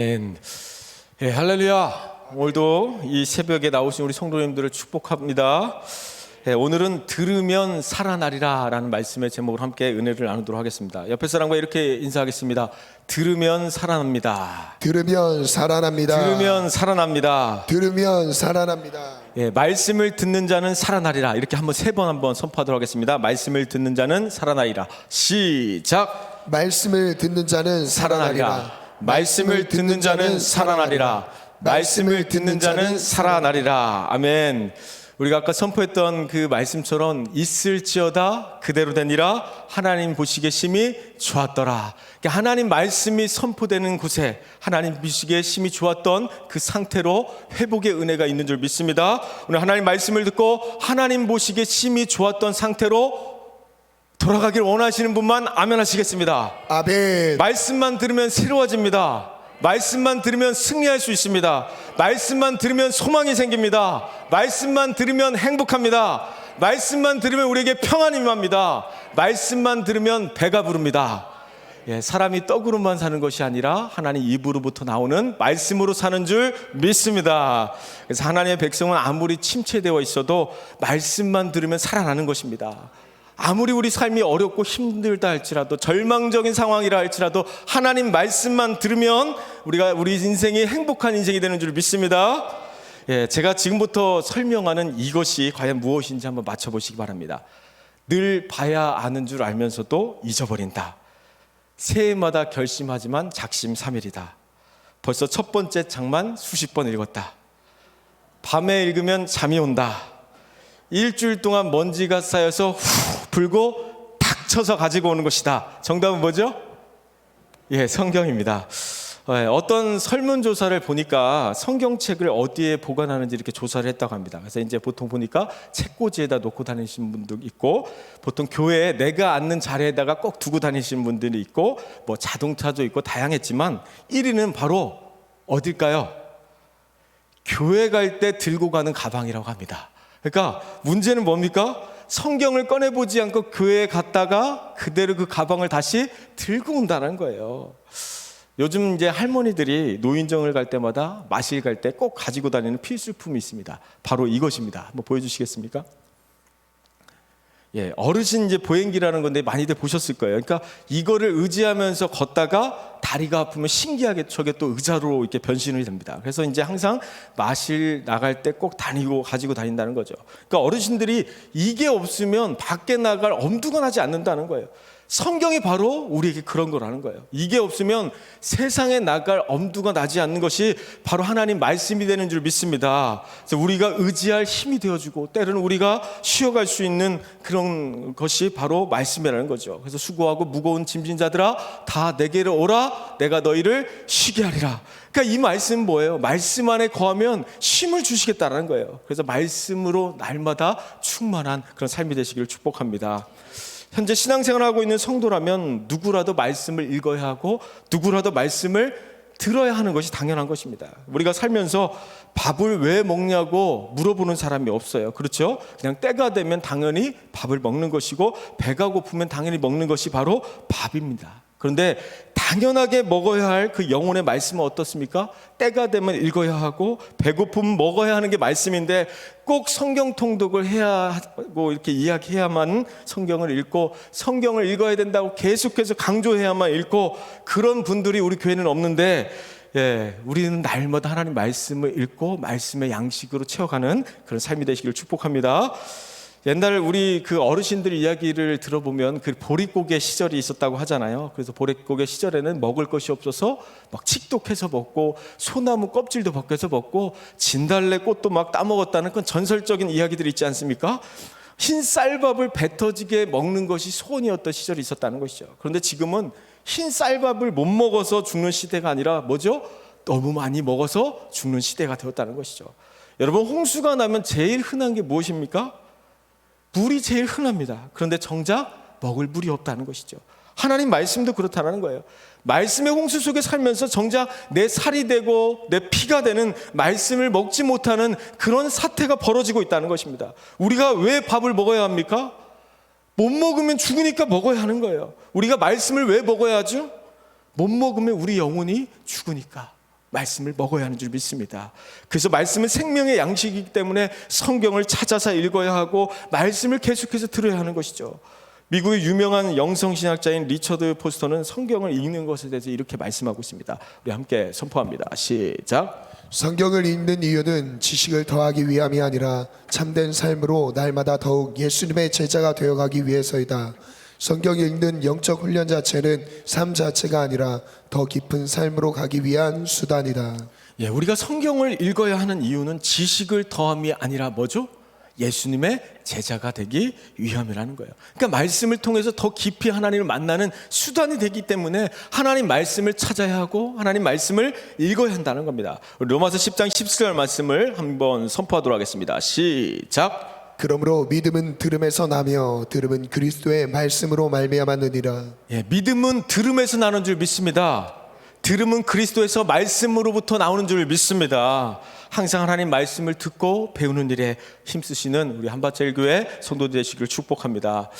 아멘. 예, 할렐루야. 오늘도 이 새벽에 나오신 우리 성도님들을 축복합니다. 예, 오늘은 들으면 살아나리라 라는 말씀의 제목으로 함께 은혜를 나누도록 하겠습니다. 옆에 사람과 이렇게 인사하겠습니다. 들으면 살아납니다. 들으면 살아납니다. 들으면 살아납니다. 들으면 살아납니다. 예, 말씀을 듣는 자는 살아나리라. 이렇게 한번 세 번 한번 선포하도록 하겠습니다. 말씀을 듣는 자는 살아나리라. 시작. 말씀을 듣는 자는 살아나리라. 말씀을 듣는 자는 살아나리라. 말씀을 듣는 자는 살아나리라. 아멘. 우리가 아까 선포했던 그 말씀처럼 있을지어다 그대로 되니라 하나님 보시기에 심히 좋았더라. 그러니까 하나님 말씀이 선포되는 곳에 하나님 보시기에 심히 좋았던 그 상태로 회복의 은혜가 있는 줄 믿습니다. 오늘 하나님 말씀을 듣고 하나님 보시기에 심히 좋았던 상태로 돌아가길 원하시는 분만 아멘 하시겠습니다. 아멘. 말씀만 들으면 새로워집니다. 말씀만 들으면 승리할 수 있습니다. 말씀만 들으면 소망이 생깁니다. 말씀만 들으면 행복합니다. 말씀만 들으면 우리에게 평안이 임합니다. 말씀만 들으면 배가 부릅니다. 예, 사람이 떡으로만 사는 것이 아니라 하나님 입으로부터 나오는 말씀으로 사는 줄 믿습니다. 그래서 하나님의 백성은 아무리 침체되어 있어도 말씀만 들으면 살아나는 것입니다. 아무리 우리 삶이 어렵고 힘들다 할지라도 절망적인 상황이라 할지라도 하나님 말씀만 들으면 우리 인생이 행복한 인생이 되는 줄 믿습니다. 예, 제가 지금부터 설명하는 이것이 과연 무엇인지 한번 맞춰보시기 바랍니다. 늘 봐야 아는 줄 알면서도 잊어버린다. 새해마다 결심하지만 작심삼일이다. 벌써 첫 번째 장만 수십 번 읽었다. 밤에 읽으면 잠이 온다. 일주일 동안 먼지가 쌓여서 후 불고 탁 쳐서 가지고 오는 것이다. 정답은 뭐죠? 예, 성경입니다. 어떤 설문조사를 보니까 성경책을 어디에 보관하는지 이렇게 조사를 했다고 합니다. 그래서 이제 보통 보니까 책꽂이에다 놓고 다니시는 분도 있고, 보통 교회에 내가 앉는 자리에다가 꼭 두고 다니시는 분들이 있고, 뭐 자동차도 있고 다양했지만 1위는 바로 어딜까요? 교회 갈 때 들고 가는 가방이라고 합니다. 그러니까 문제는 뭡니까? 성경을 꺼내보지 않고 교회에 갔다가 그대로 그 가방을 다시 들고 온다는 거예요. 요즘 이제 할머니들이 노인정을 갈 때마다 마실 갈 때 꼭 가지고 다니는 필수품이 있습니다. 바로 이것입니다. 한번 보여주시겠습니까? 예, 어르신 이제 보행기라는 건데 많이들 보셨을 거예요. 그러니까 이거를 의지하면서 걷다가 다리가 아프면 신기하게 저게 또 의자로 이렇게 변신이 됩니다. 그래서 이제 항상 마실 나갈 때 꼭 가지고 다닌다는 거죠. 그러니까 어르신들이 이게 없으면 밖에 나갈 엄두가 나지 않는다는 거예요. 성경이 바로 우리에게 그런 거라는 거예요. 이게 없으면 세상에 나갈 엄두가 나지 않는 것이 바로 하나님 말씀이 되는 줄 믿습니다. 그래서 우리가 의지할 힘이 되어주고 때로는 우리가 쉬어갈 수 있는 그런 것이 바로 말씀이라는 거죠. 그래서 수고하고 무거운 짐진 자들아 다 내게로 오라 내가 너희를 쉬게 하리라. 그러니까 이 말씀은 뭐예요? 말씀 안에 거하면 쉼을 주시겠다는 거예요. 그래서 말씀으로 날마다 충만한 그런 삶이 되시기를 축복합니다. 현재 신앙생활을 하고 있는 성도라면 누구라도 말씀을 읽어야 하고 누구라도 말씀을 들어야 하는 것이 당연한 것입니다. 우리가 살면서 밥을 왜 먹냐고 물어보는 사람이 없어요. 그렇죠? 그냥 때가 되면 당연히 밥을 먹는 것이고 배가 고프면 당연히 먹는 것이 바로 밥입니다. 그런데 당연하게 먹어야 할 그 영혼의 말씀은 어떻습니까? 때가 되면 읽어야 하고 배고프면 먹어야 하는 게 말씀인데 꼭 성경 통독을 해야 하고 이렇게 이야기해야만 성경을 읽고 성경을 읽어야 된다고 계속해서 강조해야만 읽고 그런 분들이 우리 교회는 없는데 예, 우리는 날마다 하나님 말씀을 읽고 말씀의 양식으로 채워가는 그런 삶이 되시기를 축복합니다. 옛날 우리 그 어르신들 이야기를 들어보면 그 보릿고개 시절이 있었다고 하잖아요. 그래서 보릿고개 시절에는 먹을 것이 없어서 막 칡독해서 먹고 소나무 껍질도 벗겨서 먹고 진달래 꽃도 막 따먹었다는 그런 전설적인 이야기들이 있지 않습니까? 흰 쌀밥을 배 터지게 먹는 것이 소원이었던 시절이 있었다는 것이죠. 그런데 지금은 흰 쌀밥을 못 먹어서 죽는 시대가 아니라 뭐죠? 너무 많이 먹어서 죽는 시대가 되었다는 것이죠. 여러분, 홍수가 나면 제일 흔한 게 무엇입니까? 물이 제일 흔합니다. 그런데 정작 먹을 물이 없다는 것이죠. 하나님 말씀도 그렇다는 거예요. 말씀의 홍수 속에 살면서 정작 내 살이 되고 내 피가 되는 말씀을 먹지 못하는 그런 사태가 벌어지고 있다는 것입니다. 우리가 왜 밥을 먹어야 합니까? 못 먹으면 죽으니까 먹어야 하는 거예요. 우리가 말씀을 왜 먹어야 하죠? 못 먹으면 우리 영혼이 죽으니까. 말씀을 먹어야 하는 줄 믿습니다. 그래서 말씀은 생명의 양식이기 때문에 성경을 찾아서 읽어야 하고 말씀을 계속해서 들어야 하는 것이죠. 미국의 유명한 영성신학자인 리처드 포스터는 성경을 읽는 것에 대해서 이렇게 말씀하고 있습니다. 우리 함께 선포합니다. 시작. 성경을 읽는 이유는 지식을 더하기 위함이 아니라 참된 삶으로 날마다 더욱 예수님의 제자가 되어가기 위해서이다. 성경 읽는 영적 훈련 자체는 삶 자체가 아니라 더 깊은 삶으로 가기 위한 수단이다. 예, 우리가 성경을 읽어야 하는 이유는 지식을 더함이 아니라 뭐죠? 예수님의 제자가 되기 위함이라는 거예요. 그러니까 말씀을 통해서 더 깊이 하나님을 만나는 수단이 되기 때문에 하나님 말씀을 찾아야 하고 하나님 말씀을 읽어야 한다는 겁니다. 로마서 10장 14절 말씀을 한번 선포하도록 하겠습니다. 시작. 그러므로 믿음은 들음에서 나며 들음은 그리스도의 말씀으로 말미암았느니라. 예, 믿음은 들음에서 나는 줄 믿습니다. 들음은 그리스도에서 말씀으로부터 나오는 줄 믿습니다. 항상 하나님 말씀을 듣고 배우는 일에 힘쓰시는 우리 한밭제일교회 성도들 되시기를 축복합니다.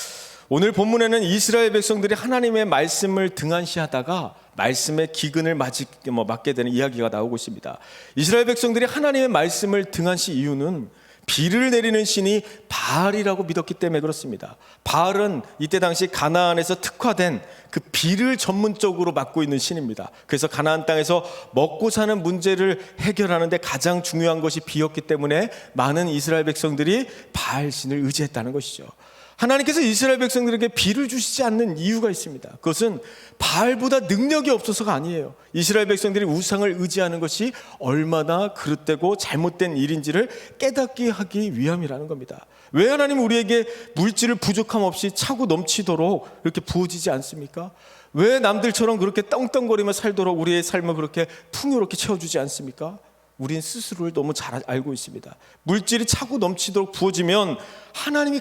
오늘 본문에는 이스라엘 백성들이 하나님의 말씀을 등한시하다가 말씀의 기근을 맞게 되는 이야기가 나오고 있습니다. 이스라엘 백성들이 하나님의 말씀을 등한시 이유는 비를 내리는 신이 바알이라고 믿었기 때문에 그렇습니다. 바알은 이때 당시 가나안에서 특화된 그 비를 전문적으로 맡고 있는 신입니다. 그래서 가나안 땅에서 먹고 사는 문제를 해결하는데 가장 중요한 것이 비였기 때문에 많은 이스라엘 백성들이 바알 신을 의지했다는 것이죠. 하나님께서 이스라엘 백성들에게 비를 주시지 않는 이유가 있습니다. 그것은 바알보다 능력이 없어서가 아니에요. 이스라엘 백성들이 우상을 의지하는 것이 얼마나 그릇되고 잘못된 일인지를 깨닫게 하기 위함이라는 겁니다. 왜 하나님은 우리에게 물질을 부족함 없이 차고 넘치도록 이렇게 부어지지 않습니까? 왜 남들처럼 그렇게 떵떵거리며 살도록 우리의 삶을 그렇게 풍요롭게 채워주지 않습니까? 우린 스스로를 너무 잘 알고 있습니다. 물질이 차고 넘치도록 부어지면 하나님을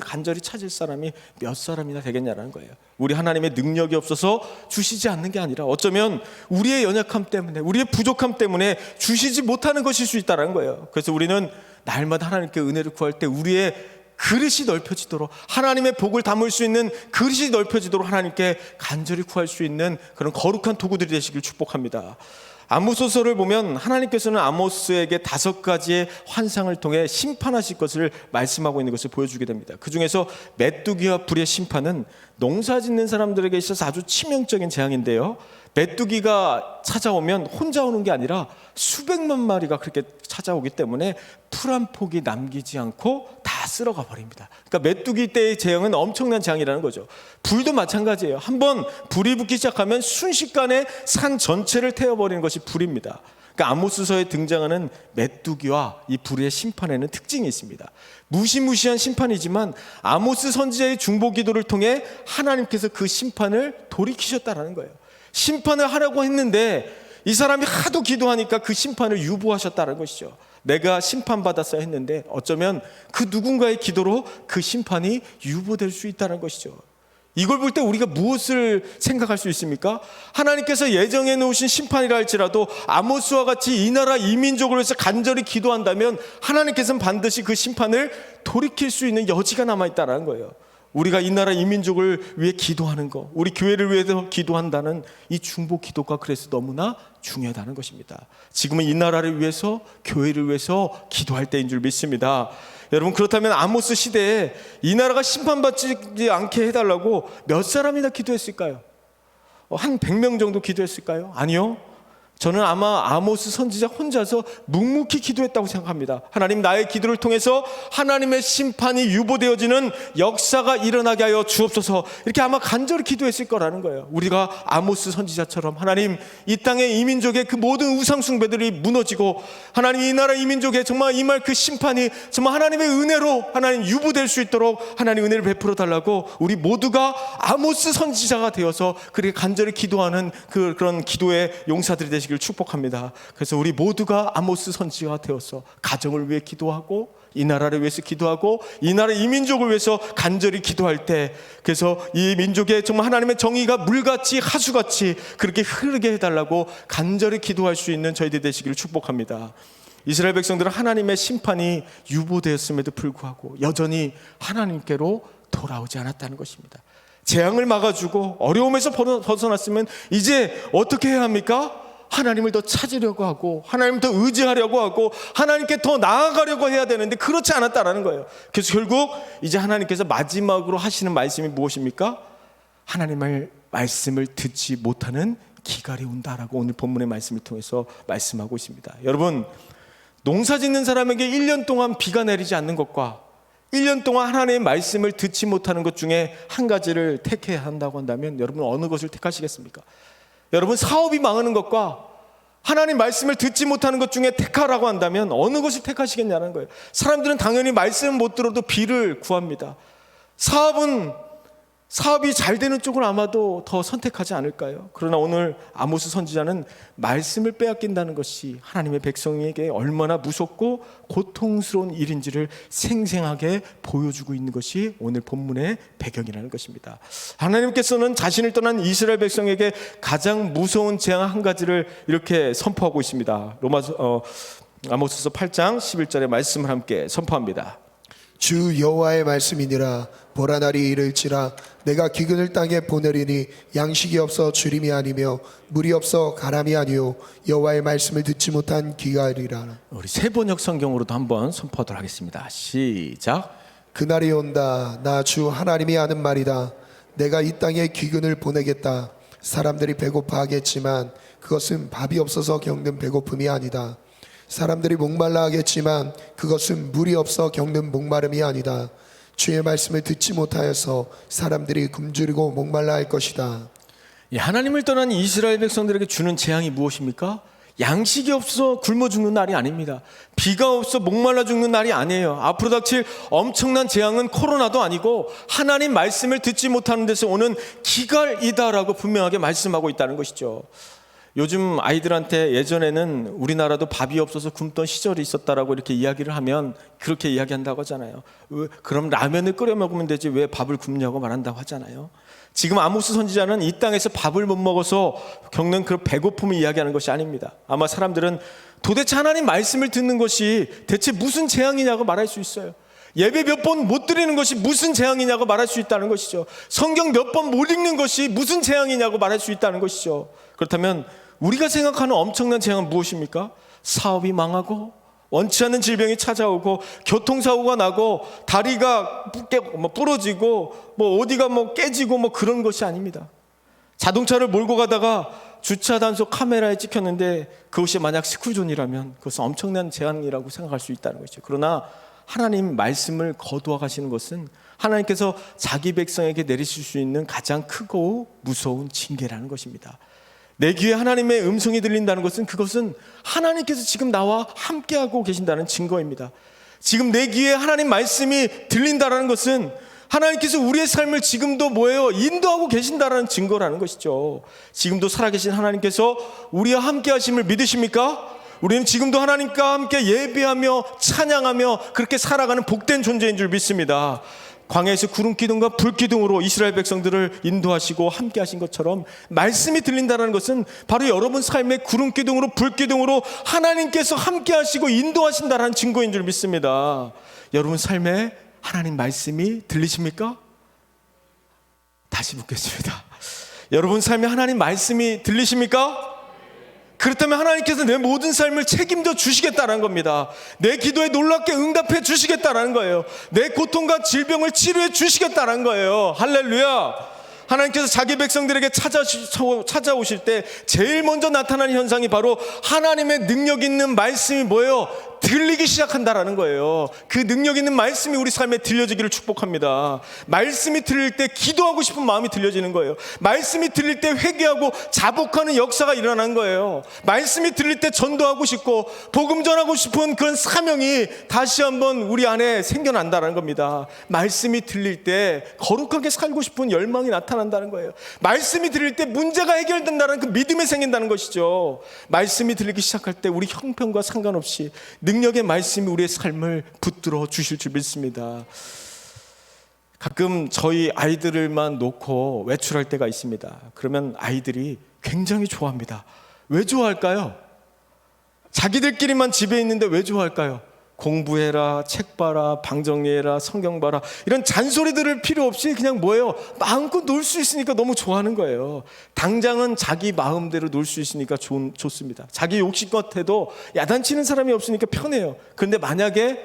간절히 찾을 사람이 몇 사람이나 되겠냐라는 거예요. 우리 하나님의 능력이 없어서 주시지 않는 게 아니라 어쩌면 우리의 연약함 때문에 우리의 부족함 때문에 주시지 못하는 것일 수 있다는 거예요. 그래서 우리는 날마다 하나님께 은혜를 구할 때 우리의 그릇이 넓혀지도록 하나님의 복을 담을 수 있는 그릇이 넓혀지도록 하나님께 간절히 구할 수 있는 그런 거룩한 도구들이 되시길 축복합니다. 아모스서를 보면 하나님께서는 아모스에게 5가지의 환상을 통해 심판하실 것을 말씀하고 있는 것을 보여주게 됩니다. 그 중에서 메뚜기와 불의 심판은 농사 짓는 사람들에게 있어서 아주 치명적인 재앙인데요. 메뚜기가 찾아오면 혼자 오는 게 아니라 수백만 마리가 그렇게 찾아오기 때문에 풀 한 폭이 남기지 않고 다 쓸어가 버립니다. 그러니까 메뚜기 때의 재앙은 엄청난 재앙이라는 거죠. 불도 마찬가지예요. 한번 불이 붙기 시작하면 순식간에 산 전체를 태워버리는 것이 불입니다. 그러니까 아모스서에 등장하는 메뚜기와 이 불의 심판에는 특징이 있습니다. 무시무시한 심판이지만 아모스 선지자의 중보 기도를 통해 하나님께서 그 심판을 돌이키셨다는 거예요. 심판을 하려고 했는데 이 사람이 하도 기도하니까 그 심판을 유보하셨다는 것이죠. 내가 심판받았어야 했는데 어쩌면 그 누군가의 기도로 그 심판이 유보될 수 있다는 것이죠. 이걸 볼 때 우리가 무엇을 생각할 수 있습니까? 하나님께서 예정해 놓으신 심판이라 할지라도 아모스와 같이 이 나라 이 민족을 위해서 간절히 기도한다면 하나님께서는 반드시 그 심판을 돌이킬 수 있는 여지가 남아있다는 거예요. 우리가 이 나라 이 민족을 위해 기도하는 것, 우리 교회를 위해서 기도한다는 이 중보 기도가 그래서 너무나 중요하다는 것입니다. 지금은 이 나라를 위해서 교회를 위해서 기도할 때인 줄 믿습니다. 여러분, 그렇다면 아모스 시대에 이 나라가 심판받지 않게 해달라고 몇 사람이나 기도했을까요? 한 100명 정도 기도했을까요? 아니요. 저는 아마 아모스 선지자 혼자서 묵묵히 기도했다고 생각합니다. 하나님, 나의 기도를 통해서 하나님의 심판이 유보되어지는 역사가 일어나게 하여 주옵소서, 이렇게 아마 간절히 기도했을 거라는 거예요. 우리가 아모스 선지자처럼 하나님, 이 땅의 이 민족의 그 모든 우상 숭배들이 무너지고 하나님, 이 나라 이 민족의 정말 이 말 그 심판이 정말 하나님의 은혜로 하나님 유보될 수 있도록 하나님 은혜를 베풀어 달라고 우리 모두가 아모스 선지자가 되어서 그렇게 간절히 기도하는 그런 기도의 용사들이 되시길 축복합니다. 그래서 우리 모두가 아모스 선지자가 되어서 가정을 위해 기도하고 이 나라를 위해서 기도하고 이 나라 이 민족을 위해서 간절히 기도할 때, 그래서 이 민족의 정말 하나님의 정의가 물같이 하수같이 그렇게 흐르게 해달라고 간절히 기도할 수 있는 저희들 되시기를 축복합니다. 이스라엘 백성들은 하나님의 심판이 유보되었음에도 불구하고 여전히 하나님께로 돌아오지 않았다는 것입니다. 재앙을 막아주고 어려움에서 벗어났으면 이제 어떻게 해야 합니까? 하나님을 더 찾으려고 하고 하나님을 더 의지하려고 하고 하나님께 더 나아가려고 해야 되는데 그렇지 않았다라는 거예요. 그래서 결국 이제 하나님께서 마지막으로 하시는 말씀이 무엇입니까? 하나님의 말씀을 듣지 못하는 기갈이 온다라고 오늘 본문의 말씀을 통해서 말씀하고 있습니다. 여러분, 농사 짓는 사람에게 1년 동안 비가 내리지 않는 것과 1년 동안 하나님의 말씀을 듣지 못하는 것 중에 한 가지를 택해야 한다고 한다면 여러분 어느 것을 택하시겠습니까? 여러분, 사업이 망하는 것과 하나님 말씀을 듣지 못하는 것 중에 택하라고 한다면 어느 것을 택하시겠냐는 거예요. 사람들은 당연히 말씀 못 들어도 비를 구합니다. 사업이 잘 되는 쪽을 아마도 더 선택하지 않을까요? 그러나 오늘 아모스 선지자는 말씀을 빼앗긴다는 것이 하나님의 백성에게 얼마나 무섭고 고통스러운 일인지를 생생하게 보여주고 있는 것이 오늘 본문의 배경이라는 것입니다. 하나님께서는 자신을 떠난 이스라엘 백성에게 가장 무서운 재앙 한 가지를 이렇게 선포하고 있습니다. 아모스서 8장 11절의 말씀을 함께 선포합니다. 주 여호와의 말씀이니라. 보라 날이 이를지라 내가 기근을 땅에 보내리니 양식이 없어 주림이 아니며 물이 없어 가람이 아니요 여호와의 말씀을 듣지 못한 기갈이라. 우리 세번역 성경으로도 한번 선포하도록 하겠습니다. 시작. 그날이 온다. 나 주 하나님이 하는 말이다. 내가 이 땅에 기근을 보내겠다. 사람들이 배고파하겠지만 그것은 밥이 없어서 겪는 배고픔이 아니다. 사람들이 목말라 하겠지만 그것은 물이 없어 겪는 목마름이 아니다. 주의 말씀을 듣지 못하여서 사람들이 굶주리고 목말라 할 것이다. 하나님을 떠난 이스라엘 백성들에게 주는 재앙이 무엇입니까? 양식이 없어 굶어 죽는 날이 아닙니다. 비가 없어 목말라 죽는 날이 아니에요. 앞으로 닥칠 엄청난 재앙은 코로나도 아니고 하나님 말씀을 듣지 못하는 데서 오는 기갈이다라고 분명하게 말씀하고 있다는 것이죠. 요즘 아이들한테 예전에는 우리나라도 밥이 없어서 굶던 시절이 있었다라고 이렇게 이야기를 하면 그렇게 이야기한다고 하잖아요. 그럼 라면을 끓여 먹으면 되지 왜 밥을 굶냐고 말한다고 하잖아요. 지금 아모스 선지자는 이 땅에서 밥을 못 먹어서 겪는 그 배고픔을 이야기하는 것이 아닙니다. 아마 사람들은 도대체 하나님 말씀을 듣는 것이 대체 무슨 재앙이냐고 말할 수 있어요. 예배 몇 번 못 드리는 것이 무슨 재앙이냐고 말할 수 있다는 것이죠. 성경 몇 번 못 읽는 것이 무슨 재앙이냐고 말할 수 있다는 것이죠. 그렇다면 우리가 생각하는 엄청난 재앙은 무엇입니까? 사업이 망하고 원치 않는 질병이 찾아오고 교통사고가 나고 다리가 부러지고 어디가 깨지고 그런 것이 아닙니다. 자동차를 몰고 가다가 주차 단속 카메라에 찍혔는데 그것이 만약 스쿨존이라면 그것은 엄청난 재앙이라고 생각할 수 있다는 것이죠. 그러나 하나님 말씀을 거두어 가시는 것은 하나님께서 자기 백성에게 내리실 수 있는 가장 크고 무서운 징계라는 것입니다. 내 귀에 하나님의 음성이 들린다는 것은 그것은 하나님께서 지금 나와 함께하고 계신다는 증거입니다. 지금 내 귀에 하나님 말씀이 들린다는 것은 하나님께서 우리의 삶을 지금도 인도하고 계신다는 증거라는 것이죠. 지금도 살아계신 하나님께서 우리와 함께하심을 믿으십니까? 우리는 지금도 하나님과 함께 예배하며 찬양하며 그렇게 살아가는 복된 존재인 줄 믿습니다. 광야에서 구름 기둥과 불 기둥으로 이스라엘 백성들을 인도하시고 함께 하신 것처럼 말씀이 들린다는 것은 바로 여러분 삶의 구름 기둥으로 불 기둥으로 하나님께서 함께 하시고 인도하신다는 증거인 줄 믿습니다. 여러분 삶에 하나님 말씀이 들리십니까? 다시 묻겠습니다. 여러분 삶에 하나님 말씀이 들리십니까? 그렇다면 하나님께서 내 모든 삶을 책임져 주시겠다는 겁니다. 내 기도에 놀랍게 응답해 주시겠다는 거예요. 내 고통과 질병을 치료해 주시겠다는 거예요. 할렐루야. 하나님께서 자기 백성들에게 찾아오실 때 제일 먼저 나타나는 현상이 바로 하나님의 능력 있는 말씀이 뭐예요? 들리기 시작한다라는 거예요. 그 능력 있는 말씀이 우리 삶에 들려지기를 축복합니다. 말씀이 들릴 때 기도하고 싶은 마음이 들려지는 거예요. 말씀이 들릴 때 회개하고 자복하는 역사가 일어나는 거예요. 말씀이 들릴 때 전도하고 싶고 복음 전하고 싶은 그런 사명이 다시 한번 우리 안에 생겨난다는 겁니다. 말씀이 들릴 때 거룩하게 살고 싶은 열망이 나타난다는 거예요. 말씀이 들릴 때 문제가 해결된다는 그 믿음이 생긴다는 것이죠. 말씀이 들리기 시작할 때 우리 형편과 상관없이 능력의 말씀이 우리의 삶을 붙들어 주실 줄 믿습니다. 가끔 저희 아이들만 놓고 외출할 때가 있습니다. 그러면 아이들이 굉장히 좋아합니다. 왜 좋아할까요? 자기들끼리만 집에 있는데 왜 좋아할까요? 공부해라, 책 봐라, 방 정리해라, 성경 봐라, 이런 잔소리 들을 필요 없이 그냥 뭐예요? 마음껏 놀 수 있으니까 너무 좋아하는 거예요. 당장은 자기 마음대로 놀 수 있으니까 좋습니다. 자기 욕심껏 해도 야단치는 사람이 없으니까 편해요. 그런데 만약에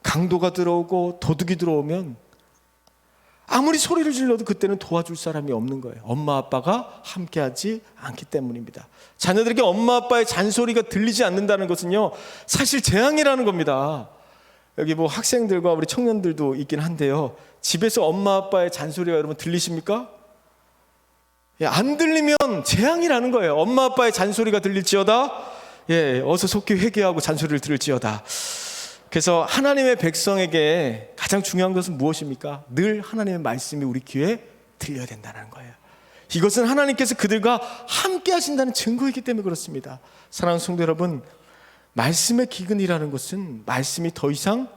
강도가 들어오고 도둑이 들어오면 아무리 소리를 질러도 그때는 도와줄 사람이 없는 거예요. 엄마 아빠가 함께하지 않기 때문입니다. 자녀들에게 엄마 아빠의 잔소리가 들리지 않는다는 것은요, 사실 재앙이라는 겁니다. 여기 뭐 학생들과 우리 청년들도 있긴 한데요, 집에서 엄마 아빠의 잔소리가 여러분 들리십니까? 안 들리면 재앙이라는 거예요. 엄마 아빠의 잔소리가 들릴지어다, 어서 속히 회개하고 잔소리를 들을지어다. 그래서 하나님의 백성에게 가장 중요한 것은 무엇입니까? 늘 하나님의 말씀이 우리 귀에 들려야 된다는 거예요. 이것은 하나님께서 그들과 함께 하신다는 증거이기 때문에 그렇습니다. 사랑하는 성도 여러분, 말씀의 기근이라는 것은 말씀이 더 이상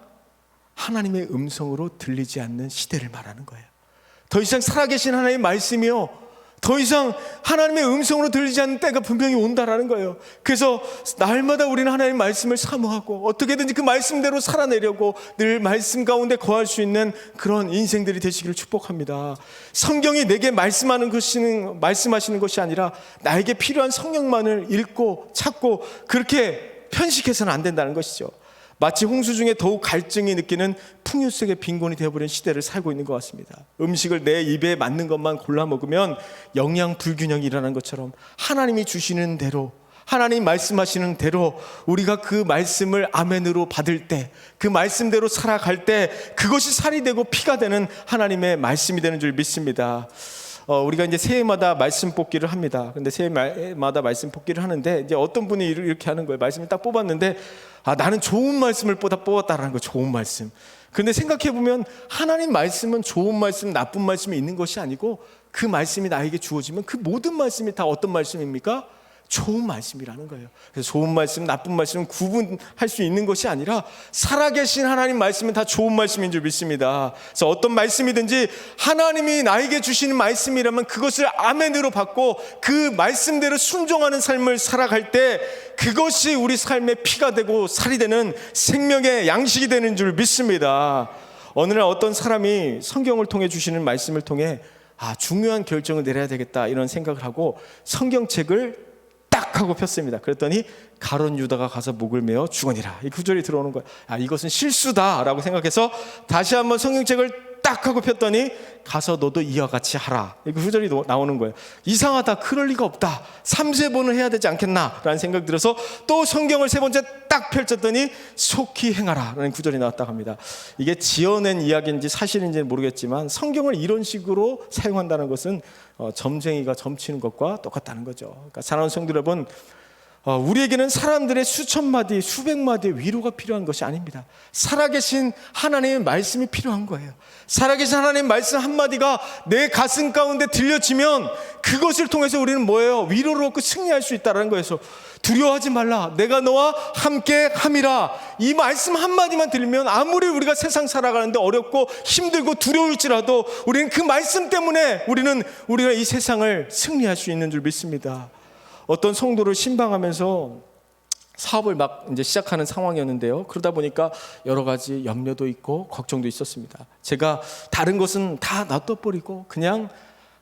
하나님의 음성으로 들리지 않는 시대를 말하는 거예요. 더 이상 살아계신 하나님의 말씀이요, 더 이상 하나님의 음성으로 들리지 않는 때가 분명히 온다라는 거예요. 그래서 날마다 우리는 하나님의 말씀을 사모하고 어떻게든지 그 말씀대로 살아내려고 늘 말씀 가운데 거할 수 있는 그런 인생들이 되시기를 축복합니다. 성경이 내게 말씀하시는 것이 아니라 나에게 필요한 성경만을 읽고 찾고 그렇게 편식해서는 안 된다는 것이죠. 마치 홍수 중에 더욱 갈증이 느끼는 풍요속의 빈곤이 되어버린 시대를 살고 있는 것 같습니다. 음식을 내 입에 맞는 것만 골라 먹으면 영양 불균형이 일어나는 것처럼 하나님이 주시는 대로, 하나님 말씀하시는 대로 우리가 그 말씀을 아멘으로 받을 때, 그 말씀대로 살아갈 때 그것이 살이 되고 피가 되는 하나님의 말씀이 되는 줄 믿습니다. 우리가 이제 새해마다 말씀 뽑기를 합니다. 근데 새해마다 말씀 뽑기를 하는데 이제 어떤 분이 이렇게 하는 거예요. 말씀을 딱 뽑았는데 나는 좋은 말씀을 뽑았다라는 거, 좋은 말씀. 근데 생각해 보면 하나님 말씀은 좋은 말씀, 나쁜 말씀이 있는 것이 아니고 그 말씀이 나에게 주어지면 그 모든 말씀이 다 어떤 말씀입니까? 좋은 말씀이라는 거예요. 그래서 좋은 말씀, 나쁜 말씀은 구분할 수 있는 것이 아니라 살아계신 하나님 말씀은 다 좋은 말씀인 줄 믿습니다. 그래서 어떤 말씀이든지 하나님이 나에게 주시는 말씀이라면 그것을 아멘으로 받고 그 말씀대로 순종하는 삶을 살아갈 때 그것이 우리 삶의 피가 되고 살이 되는 생명의 양식이 되는 줄 믿습니다. 어느 날 어떤 사람이 성경을 통해 주시는 말씀을 통해 중요한 결정을 내려야 되겠다 이런 생각을 하고 성경책을 딱 하고 폈습니다. 그랬더니 가룟 유다가 가서 목을 메어 죽으니라, 이 구절이 들어오는 거예요. 이것은 실수다라고 생각해서 다시 한번 성경책을 딱 하고 폈더니 가서 너도 이와 같이 하라, 이 구절이 나오는 거예요. 이상하다, 그럴 리가 없다, 3-4번을 해야 되지 않겠나라는 생각이 들어서 또 성경을 3번째 딱 펼쳤더니 속히 행하라라는 구절이 나왔다고 합니다. 이게 지어낸 이야기인지 사실인지는 모르겠지만 성경을 이런 식으로 사용한다는 것은 점쟁이가 점치는 것과 똑같다는 거죠. 그러니까 사랑하는 성도 여러분, 우리에게는 사람들의 수천 마디, 수백 마디의 위로가 필요한 것이 아닙니다. 살아계신 하나님의 말씀이 필요한 거예요. 살아계신 하나님의 말씀 한마디가 내 가슴 가운데 들려지면 그것을 통해서 우리는 뭐예요? 위로를 얻고 승리할 수 있다는 거예요. 두려워하지 말라, 내가 너와 함께 함이라, 이 말씀 한마디만 들리면 아무리 우리가 세상 살아가는데 어렵고 힘들고 두려울지라도 우리는 그 말씀 때문에 우리가 이 세상을 승리할 수 있는 줄 믿습니다. 어떤 성도를 신방하면서 사업을 막 이제 시작하는 상황이었는데요. 그러다 보니까 여러 가지 염려도 있고 걱정도 있었습니다. 제가 다른 것은 다 놔둬버리고 그냥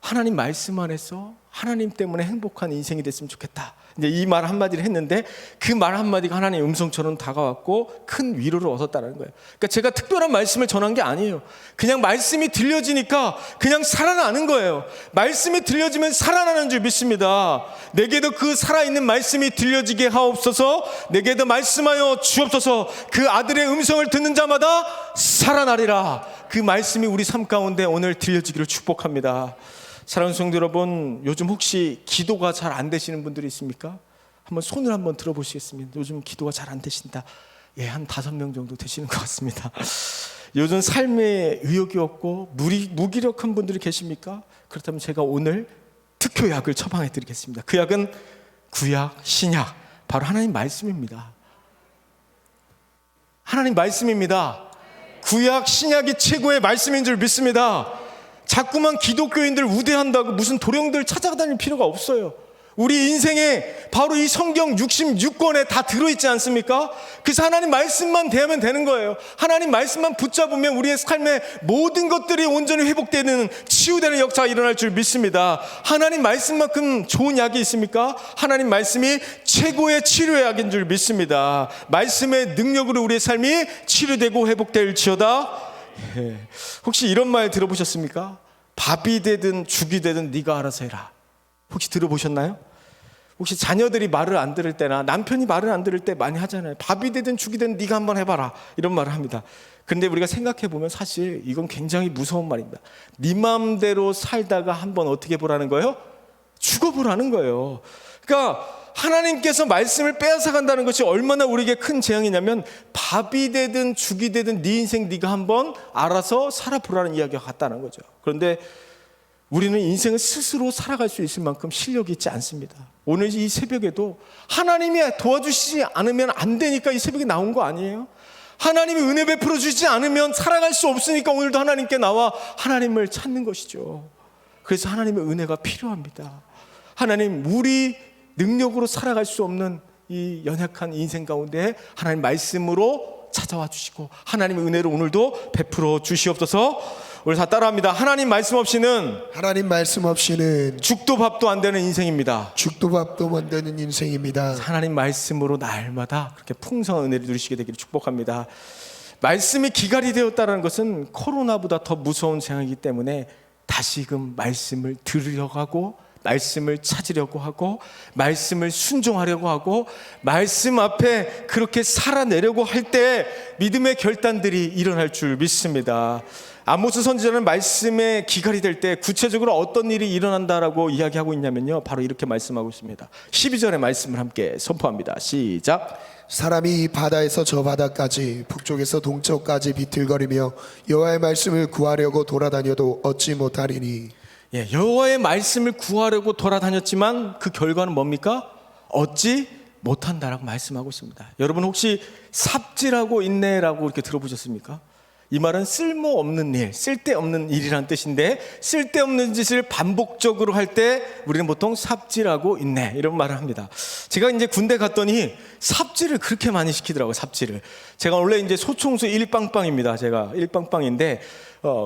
하나님 말씀 안에서 하나님 때문에 행복한 인생이 됐으면 좋겠다, 이제 이 말 한마디를 했는데 그 말 한마디가 하나님의 음성처럼 다가왔고 큰 위로를 얻었다는 거예요. 그러니까 제가 특별한 말씀을 전한 게 아니에요. 그냥 말씀이 들려지니까 그냥 살아나는 거예요. 말씀이 들려지면 살아나는 줄 믿습니다. 내게도 그 살아있는 말씀이 들려지게 하옵소서. 내게도 말씀하여 주옵소서. 그 아들의 음성을 듣는 자마다 살아나리라. 그 말씀이 우리 삶 가운데 오늘 들려지기를 축복합니다. 사랑하는 성도 여러분, 요즘 혹시 기도가 잘 안 되시는 분들이 있습니까? 한번 손을 한번 들어보시겠습니다. 요즘 기도가 잘 안 되신다. 한 5명 정도 되시는 것 같습니다. 요즘 삶에 의욕이 없고 무기력한 분들이 계십니까? 그렇다면 제가 오늘 특효약을 처방해 드리겠습니다. 그 약은 구약, 신약, 바로 하나님 말씀입니다. 하나님 말씀입니다. 구약, 신약이 최고의 말씀인 줄 믿습니다. 자꾸만 기독교인들 우대한다고 무슨 도령들 찾아다닐 필요가 없어요. 우리 인생에 바로 이 성경 66권에 다 들어있지 않습니까? 그래서 하나님 말씀만 대하면 되는 거예요. 하나님 말씀만 붙잡으면 우리의 삶의 모든 것들이 온전히 회복되는, 치유되는 역사가 일어날 줄 믿습니다. 하나님 말씀만큼 좋은 약이 있습니까? 하나님 말씀이 최고의 치료의 약인 줄 믿습니다. 말씀의 능력으로 우리의 삶이 치료되고 회복될지어다. 혹시 이런 말 들어보셨습니까? 밥이 되든 죽이 되든 네가 알아서 해라. 혹시 들어보셨나요? 혹시 자녀들이 말을 안 들을 때나 남편이 말을 안 들을 때 많이 하잖아요. 밥이 되든 죽이 되든 네가 한번 해봐라, 이런 말을 합니다. 그런데 우리가 생각해 보면 사실 이건 굉장히 무서운 말입니다. 네 마음대로 살다가 한번 어떻게 보라는 거예요? 죽어보라는 거예요. 그러니까 하나님께서 말씀을 빼앗아 간다는 것이 얼마나 우리에게 큰 재앙이냐면, 밥이 되든 죽이 되든 네 인생 네가 한번 알아서 살아보라는 이야기가 같다는 거죠. 그런데 우리는 인생을 스스로 살아갈 수 있을 만큼 실력이 있지 않습니다. 오늘 이 새벽에도 하나님이 도와주시지 않으면 안 되니까 이 새벽에 나온 거 아니에요? 하나님이 은혜 베풀어 주지 않으면 살아갈 수 없으니까 오늘도 하나님께 나와 하나님을 찾는 것이죠. 그래서 하나님의 은혜가 필요합니다. 하나님, 우리 능력으로 살아갈 수 없는 이 연약한 인생 가운데 하나님 말씀으로 찾아와 주시고 하나님의 은혜를 오늘도 베풀어 주시옵소서. 우리 다 따라합니다. 하나님 말씀 없이는 죽도 밥도 안 되는 인생입니다. 죽도 밥도 안 되는 인생입니다. 하나님 말씀으로 날마다 그렇게 풍성한 은혜를 누리시게 되기를 축복합니다. 말씀이 기갈이 되었다는 것은 코로나보다 더 무서운 재앙이기 때문에 다시금 말씀을 들으려고 하고, 말씀을 찾으려고 하고, 말씀을 순종하려고 하고, 말씀 앞에 그렇게 살아내려고 할 때 믿음의 결단들이 일어날 줄 믿습니다. 아모스 선지자는 말씀의 기갈이 될 때 구체적으로 어떤 일이 일어난다라고 이야기하고 있냐면요, 바로 이렇게 말씀하고 있습니다. 12절의 말씀을 함께 선포합니다. 시작. 사람이 바다에서 저 바다까지, 북쪽에서 동쪽까지 비틀거리며 여호와의 말씀을 구하려고 돌아다녀도 얻지 못하리니. 여호와의 말씀을 구하려고 돌아다녔지만 그 결과는 뭡니까? 얻지 못한다라고 말씀하고 있습니다. 여러분 혹시 삽질하고 있네라고 이렇게 들어보셨습니까? 이 말은 쓸모없는 일, 쓸데없는 일이라는 뜻인데, 쓸데없는 짓을 반복적으로 할 때 우리는 보통 삽질하고 있네, 이런 말을 합니다. 제가 이제 군대 갔더니 삽질을 그렇게 많이 시키더라고요. 삽질을. 제가 원래 이제 소총수 일빵빵입니다. 제가 일빵빵인데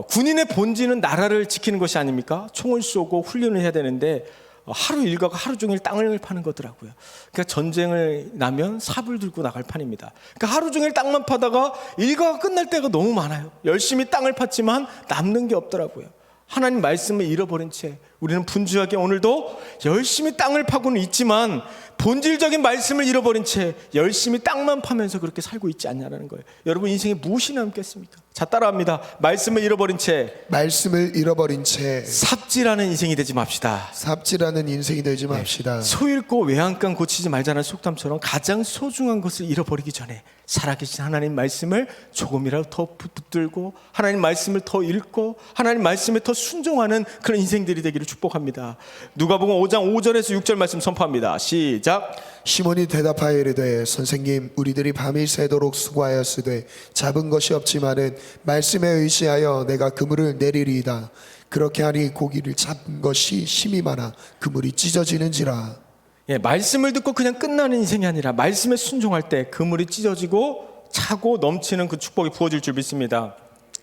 군인의 본질은 나라를 지키는 것이 아닙니까? 총을 쏘고 훈련을 해야 되는데 하루 일과가 하루 종일 땅을 파는 거더라고요. 그러니까 전쟁을 나면 삽을 들고 나갈 판입니다. 그러니까 하루 종일 땅만 파다가 일과가 끝날 때가 너무 많아요. 열심히 땅을 팠지만 남는 게 없더라고요. 하나님 말씀을 잃어버린 채 우리는 분주하게 오늘도 열심히 땅을 파고는 있지만 본질적인 말씀을 잃어버린 채 열심히 땅만 파면서 그렇게 살고 있지 않냐는 거예요. 여러분 인생에 무엇이 남겠습니까? 자, 따라합니다. 말씀을 잃어버린 채 삽질하는 인생이 되지 맙시다. 삽질하는 인생이 되지 맙시다. 소 잃고 외양간 고치지 말자는 속담처럼 가장 소중한 것을 잃어버리기 전에 살아계신 하나님 말씀을 조금이라도 더 붙들고 하나님 말씀을 더 읽고 하나님 말씀에 더 순종하는 그런 인생들이 되기를 축복합니다. 누가복음 5장 5절에서 6절 말씀 선포합니다. 시작. 시몬이 대답하여 이르되 선생님, 우리들이 밤이 새도록 수고하였으되 잡은 것이 없지만은 말씀에 의지하여 내가 그물을 내리리이다. 그렇게 하니 고기를 잡은 것이 심히 많아 그물이 찢어지는지라. 말씀을 듣고 그냥 끝나는 인생이 아니라 말씀에 순종할 때 그물이 찢어지고 차고 넘치는 그 축복이 부어질 줄 믿습니다.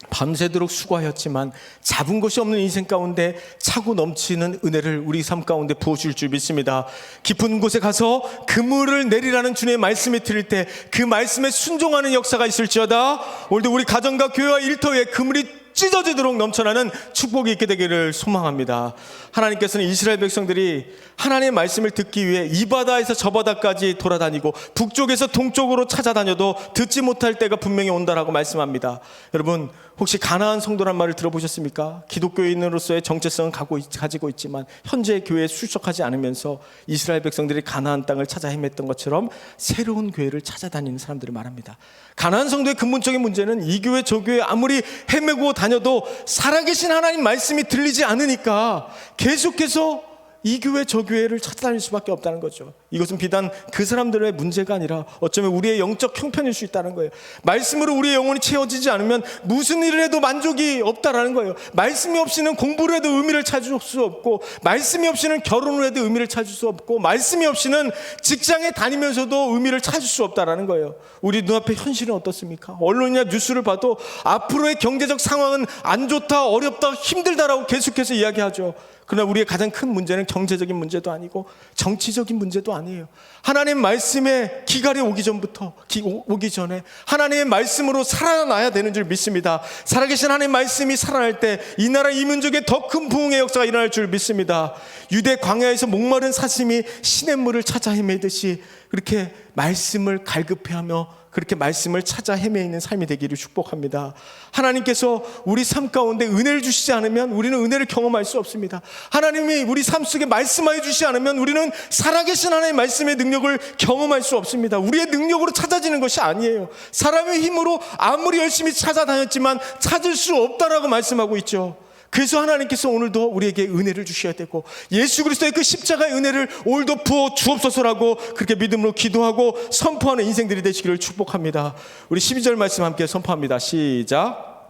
밤새도록 수고하였지만 잡은 것이 없는 인생 가운데 차고 넘치는 은혜를 우리 삶 가운데 부어줄 줄 믿습니다. 깊은 곳에 가서 그물을 내리라는 주님의 말씀이 들릴 때 그 말씀에 순종하는 역사가 있을지어다. 오늘도 우리 가정과 교회와 일터에 그물이 찢어지도록 넘쳐나는 축복이 있게 되기를 소망합니다. 하나님께서는 이스라엘 백성들이 하나님의 말씀을 듣기 위해 이 바다에서 저 바다까지 돌아다니고 북쪽에서 동쪽으로 찾아다녀도 듣지 못할 때가 분명히 온다라고 말씀합니다. 여러분 혹시 가나안 성도란 말을 들어보셨습니까? 기독교인으로서의 정체성은 가지고 있지만 현재 교회에 출석하지 않으면서 이스라엘 백성들이 가나안 땅을 찾아 헤맸던 것처럼 새로운 교회를 찾아다니는 사람들을 말합니다. 가나안 성도의 근본적인 문제는 이 교회 저 교회 아무리 헤매고 다녀도 살아계신 하나님 말씀이 들리지 않으니까 계속해서 이 교회 저 교회를 찾아다닐 수밖에 없다는 거죠. 이것은 비단 그 사람들의 문제가 아니라 어쩌면 우리의 영적 형편일 수 있다는 거예요. 말씀으로 우리의 영혼이 채워지지 않으면 무슨 일을 해도 만족이 없다라는 거예요. 말씀이 없이는 공부를 해도 의미를 찾을 수 없고, 말씀이 없이는 결혼을 해도 의미를 찾을 수 없고, 말씀이 없이는 직장에 다니면서도 의미를 찾을 수 없다라는 거예요. 우리 눈앞의 현실은 어떻습니까? 언론이나 뉴스를 봐도 앞으로의 경제적 상황은 안 좋다, 어렵다, 힘들다라고 계속해서 이야기하죠. 그러나 우리의 가장 큰 문제는 경제적인 문제도 아니고 정치적인 문제도 아니에요. 하나님 말씀의 기갈이 오기 전에 하나님의 말씀으로 살아나야 되는 줄 믿습니다. 살아계신 하나님의 말씀이 살아날 때 이 나라 이 민족에 더 큰 부흥의 역사가 일어날 줄 믿습니다. 유대 광야에서 목마른 사슴이 시냇물을 찾아 헤매듯이 그렇게 말씀을 갈급해하며 그렇게 말씀을 찾아 헤매이는 삶이 되기를 축복합니다. 하나님께서 우리 삶 가운데 은혜를 주시지 않으면 우리는 은혜를 경험할 수 없습니다. 하나님이 우리 삶 속에 말씀하여 주시지 않으면 우리는 살아계신 하나님의 말씀의 능력을 경험할 수 없습니다. 우리의 능력으로 찾아지는 것이 아니에요. 사람의 힘으로 아무리 열심히 찾아다녔지만 찾을 수 없다라고 말씀하고 있죠. 그래서 하나님께서 오늘도 우리에게 은혜를 주셔야 되고, 예수 그리스도의 그 십자가의 은혜를 오늘도 부어 주옵소서라고 그렇게 믿음으로 기도하고 선포하는 인생들이 되시기를 축복합니다. 우리 12절 말씀 함께 선포합니다. 시작.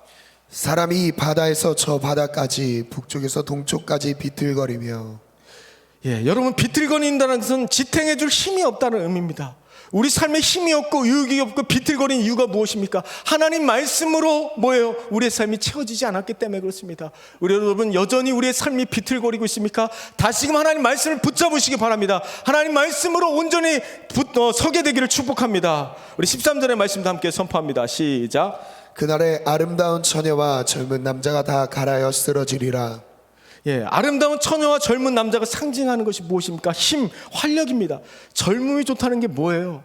사람이 바다에서 저 바다까지 북쪽에서 동쪽까지 비틀거리며. 여러분, 비틀거린다는 것은 지탱해 줄 힘이 없다는 의미입니다. 우리 삶에 힘이 없고 유익이 없고 비틀거리는 이유가 무엇입니까? 하나님 말씀으로 뭐예요? 우리의 삶이 채워지지 않았기 때문에 그렇습니다. 우리 여러분, 여전히 우리의 삶이 비틀거리고 있습니까? 다시금 하나님 말씀을 붙잡으시기 바랍니다. 하나님 말씀으로 온전히 서게 되기를 축복합니다. 우리 13절의 말씀도 함께 선포합니다. 시작. 그날에 아름다운 처녀와 젊은 남자가 다 갈아여 쓰러지리라. 아름다운 처녀와 젊은 남자가 상징하는 것이 무엇입니까? 힘, 활력입니다. 젊음이 좋다는 게 뭐예요?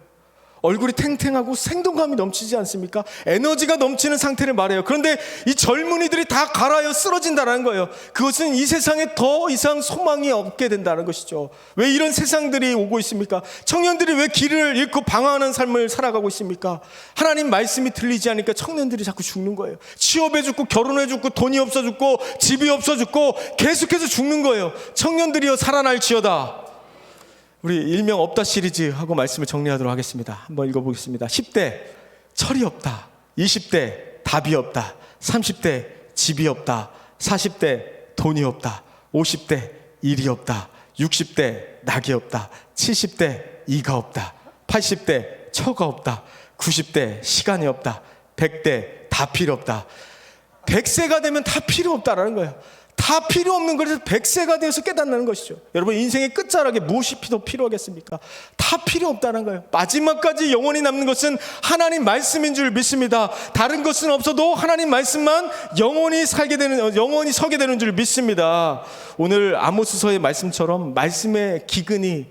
얼굴이 탱탱하고 생동감이 넘치지 않습니까? 에너지가 넘치는 상태를 말해요. 그런데 이 젊은이들이 다 갈아여 쓰러진다는 거예요. 그것은 이 세상에 더 이상 소망이 없게 된다는 것이죠. 왜 이런 세상들이 오고 있습니까? 청년들이 왜 길을 잃고 방황하는 삶을 살아가고 있습니까? 하나님 말씀이 들리지 않으니까 청년들이 자꾸 죽는 거예요. 취업해 죽고 결혼해 죽고 돈이 없어 죽고 집이 없어 죽고 계속해서 죽는 거예요. 청년들이여 살아날지어다. 우리 일명 없다 시리즈 하고 말씀을 정리하도록 하겠습니다. 한번 읽어보겠습니다. 10대 철이 없다, 20대 답이 없다, 30대 집이 없다, 40대 돈이 없다, 50대 일이 없다, 60대 낙이 없다, 70대 이가 없다, 80대 처가 없다, 90대 시간이 없다, 100대 다 필요 없다. 100세가 되면 다 필요 없다라는 거예요. 다 필요 없는 것에서 100세가 되어서 깨닫는 것이죠. 여러분, 인생의 끝자락에 무엇이 더 필요하겠습니까? 다 필요 없다는 거예요. 마지막까지 영원히 남는 것은 하나님 말씀인 줄 믿습니다. 다른 것은 없어도 하나님 말씀만 영원히 서게 되는 줄 믿습니다. 오늘 아모스서의 말씀처럼 말씀의 기근이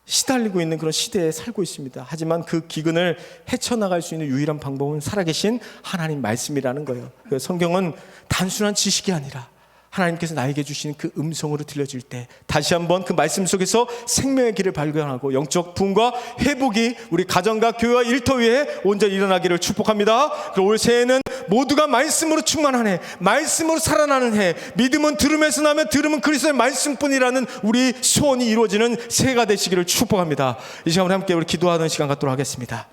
시달리고 있는 그런 시대에 살고 있습니다. 하지만 그 기근을 헤쳐나갈 수 있는 유일한 방법은 살아계신 하나님 말씀이라는 거예요. 그 성경은 단순한 지식이 아니라 하나님께서 나에게 주시는 그 음성으로 들려질 때 다시 한번 그 말씀 속에서 생명의 길을 발견하고 영적 부흥과 회복이 우리 가정과 교회와 일터 위에 온전히 일어나기를 축복합니다. 그리고 올 새해는 모두가 말씀으로 충만한 해, 말씀으로 살아나는 해, 믿음은 들음에서 나며 들음은 그리스도의 말씀뿐이라는 우리 소원이 이루어지는 새해가 되시기를 축복합니다. 이 시간 우리 함께 기도하는 시간 갖도록 하겠습니다.